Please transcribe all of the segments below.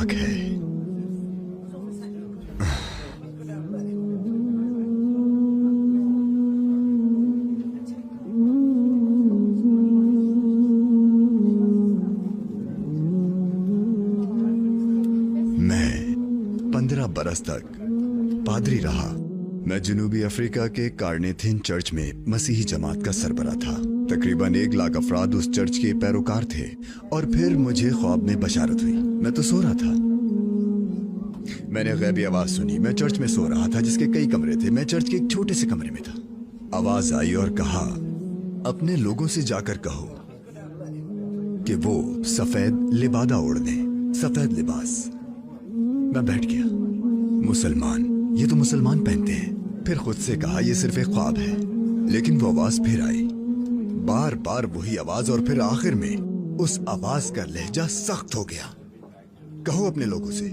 پاک ہے. میں 15 برس تک پادری رہا. میں جنوبی افریقہ کے کارنیتھن چرچ میں مسیحی جماعت کا سربراہ تھا. تقریباً 1 لاکھ افراد اس چرچ کے پیروکار تھے. اور پھر مجھے خواب میں بشارت ہوئی. میں تو سو رہا تھا. میں نے غیبی آواز سنی. میں چرچ میں سو رہا تھا جس کے کئی کمرے تھے. میں چرچ کے ایک چھوٹے سے کمرے میں تھا. آواز آئی اور کہا, اپنے لوگوں سے جا کر کہو کہ وہ سفید لبادہ اوڑھ دیں. سفید لباس. میں بیٹھ گیا. مسلمان, یہ تو مسلمان پہنتے ہیں. پھر خود سے کہا یہ صرف ایک خواب ہے. لیکن وہ آواز پھر آئی. بار بار وہی آواز. اور پھر آخر میں اس آواز کا لہجہ سخت ہو گیا. کہو اپنے لوگوں سے.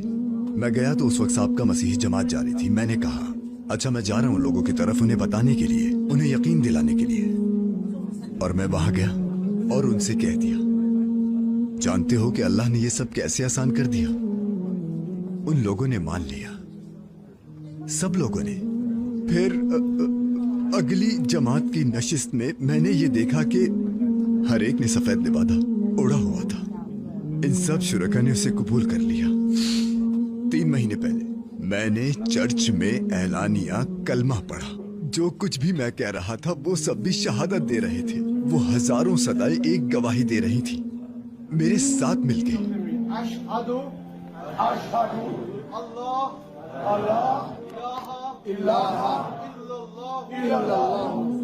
میں گیا تو اس وقت صاحب کا مسیحی جماعت جاری تھی. میں نے کہا اچھا میں جا رہا ہوں لوگوں کی طرف, انہیں بتانے کے لیے, انہیں یقین دلانے کے لیے. اور میں وہاں گیا اور ان سے کہہ دیا, جانتے ہو کہ اللہ نے یہ سب کیسے آسان کر دیا. ان لوگوں نے مان لیا, سب لوگوں نے. پھر اگلی جماعت کی نشست میں نے یہ دیکھا کہ ہر ایک نے سفید لبادہ اوڑھا ہوا تھا. ان سب شرکا نے اسے قبول کر لیا. 3 مہینے پہلے میں نے چرچ میں اعلانیہ کلمہ پڑھا. جو کچھ بھی میں کہہ رہا تھا وہ سب بھی شہادت دے رہے تھے. وہ ہزاروں صدائیں ایک گواہی دے رہی تھی. میرے ساتھ مل کے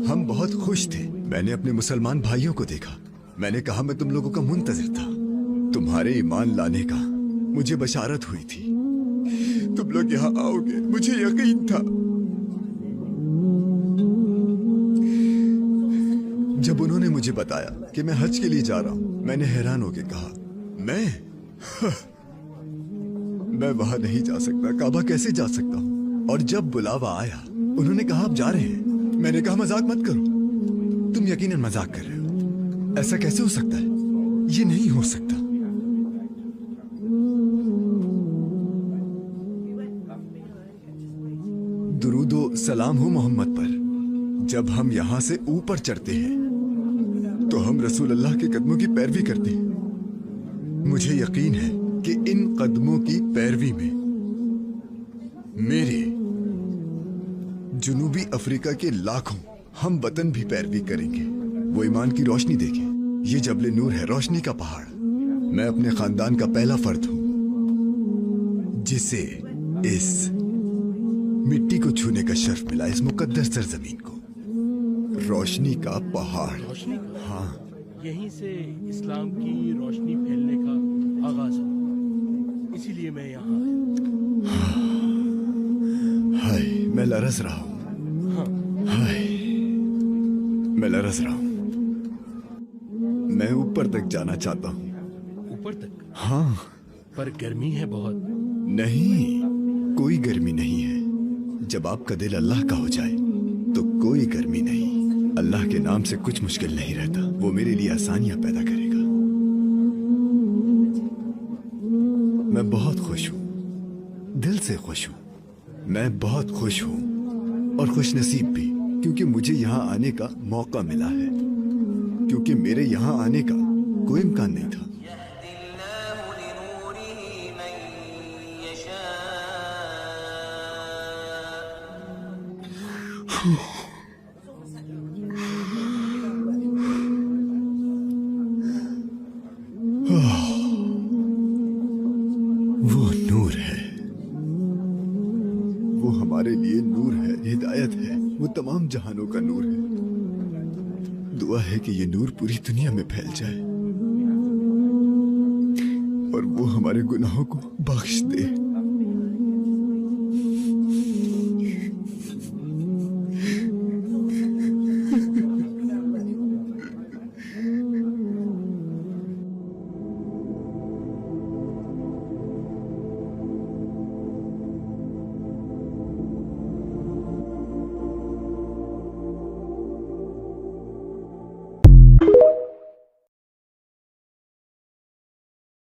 ہم بہت خوش تھے. میں نے اپنے مسلمان بھائیوں کو دیکھا. میں نے کہا میں تم لوگوں کا منتظر تھا. تمہارے ایمان لانے کا مجھے بشارت ہوئی تھی. تم لوگ یہاں آؤ گے, مجھے یقین تھا. جب انہوں نے مجھے بتایا کہ میں حج کے لیے جا رہا ہوں, میں نے حیران ہو کے کہا میں وہاں نہیں جا سکتا. کعبہ کیسے جا سکتا ہوں. اور جب بلاوا آیا انہوں نے کہا آپ جا رہے ہیں. میں نے کہا مذاق مت کرو. تم یقیناً مذاق کر رہے ہو. ایسا کیسے ہو سکتا ہے, یہ نہیں ہو سکتا. درود و سلام ہو محمد پر. جب ہم یہاں سے اوپر چڑھتے ہیں تو ہم رسول اللہ کے قدموں کی پیروی کرتے ہیں. مجھے یقین ہے کہ ان قدموں کی پیروی میں میرے جنوبی افریقہ کے لاکھوں ہم وطن بھی پیروی کریں گے. وہ ایمان کی روشنی دیکھیں. یہ جبل نور ہے, روشنی کا پہاڑ. میں اپنے خاندان کا پہلا فرد ہوں جسے اس مٹی کو چھونے کا شرف ملا, اس مقدس سرزمین کو. روشنی کا پہاڑ. ہاں, یہیں سے اسلام کی روشنی پھیلنے کا آغاز ہو. اسی لیے میں یہاں آیا. ہائے میں لرز رہا ہوں. ہائے میں لرز رہا ہوں. میں اوپر تک جانا چاہتا ہوں. اوپر تک؟ ہاں. پر گرمی ہے بہت. نہیں, کوئی گرمی نہیں ہے. جب آپ کا دل اللہ کا ہو جائے تو کوئی گرمی نہیں. اللہ کے نام سے کچھ مشکل نہیں رہتا. وہ میرے لیے آسانیاں پیدا کرے گا. میں بہت خوش ہوں, دل سے خوش ہوں. میں بہت خوش ہوں اور خوش نصیب بھی, کیونکہ مجھے یہاں آنے کا موقع ملا ہے. کیونکہ میرے یہاں آنے کا کوئی امکان نہیں تھا. وہ نور ہے, وہ ہمارے لیے نور ہے, ہدایت ہے. وہ تمام جہانوں کا نور ہے. دعا ہے کہ یہ نور پوری دنیا میں پھیل جائے اور وہ ہمارے گناہوں کو بخش دے.